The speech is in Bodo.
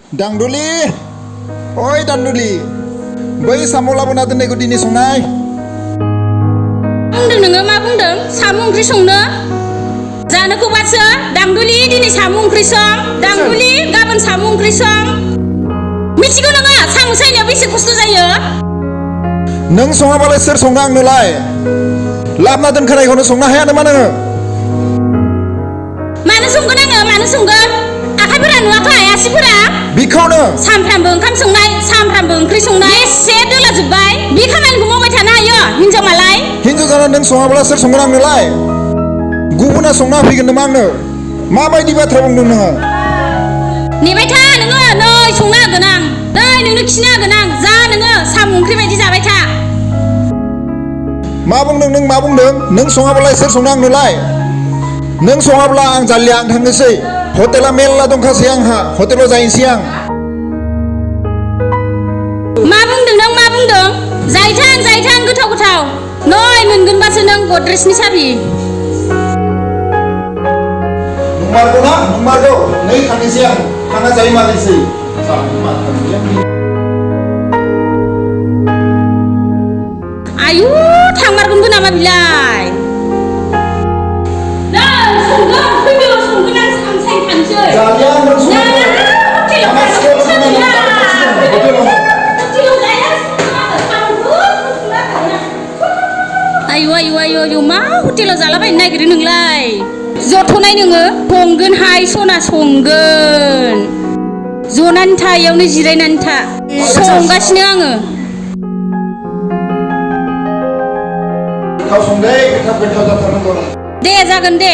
Dangduli, oi Dangduli, बै साम' लाबोना दोननायखौ दिनै संनाय। बुंदों नोङो मा बुंदों? साम' ओंख्रि संनो जानोखौबासो दांदुलि दिनै साम' ओंख्रि सं, दांदुलि गाबोन साम' ओंख्रि सं। मिथिगौ नोङो साम' सायनायाव बेसे खस्थ' जायो? नों सङाबालाय सोर संनो आंनोलाय? लाबोना दोनखानायखौनो संनो हाया नामा नोङो? मानो संगोन आङो? मानो संगोन? आखाइफोरा नुवाखै आसिफोरा? बिखौनो सानफ्रामबो ओंखाम संनाय, सानफ्रामबो ओंख्रि संनाय, एसे दोला जोब्बाय। बे खामानिखौ मावबाय थानो हायो हिनजाव मालाय? हिनजाव जाना नों सङाब्ला सोर संगोन आंनोलाय? गुबुना संना होफैगोन नामा आंनो? माबायदि बाथ्रा बुंदों नोङो? नेबाय था नोङो, नै संना होगोन आं, नै नोंनो खिना होगोन आं, जा नोङो साम' ओंख्रि बायदि जाबाय था। मा बुंदों नों मा बुंदों? नों सङाब्लालाय सोर संनो आंनोलाय? नों सङाब्ला आं जालिया, आं थांनोसै। हटेला मेल्ला दंखासै आंहा, हटेलाव जाहैनोसै आं। मा बुंदों नों मा बुंदों? जाहैथां गोथाव गोथाव। नै मोनगोनबासो नों गद्रेजनि साबि। नंमारगौ ना? नंमारगौ। नै थांनोसै आं, थांना जायो मालायसै। आयु थांमारगोनबो नामा बिलाय? नै संगोन, फैदो संगोन आं सामसाय थांसै। जालिया नों संनांगौ। आंहा सिगां संनानै हटेलाव। आयु मा हटेलाव जालाबायनो नागिरो नोंलाय? जथ'नाय नोङो? संगोनहाय सना संगोन। जनानै था इयावनो जिरायनानै था। संगासिनो आङो। गोथाव संदे, गोथाव जाथारनांगौ। दे जागोन दे।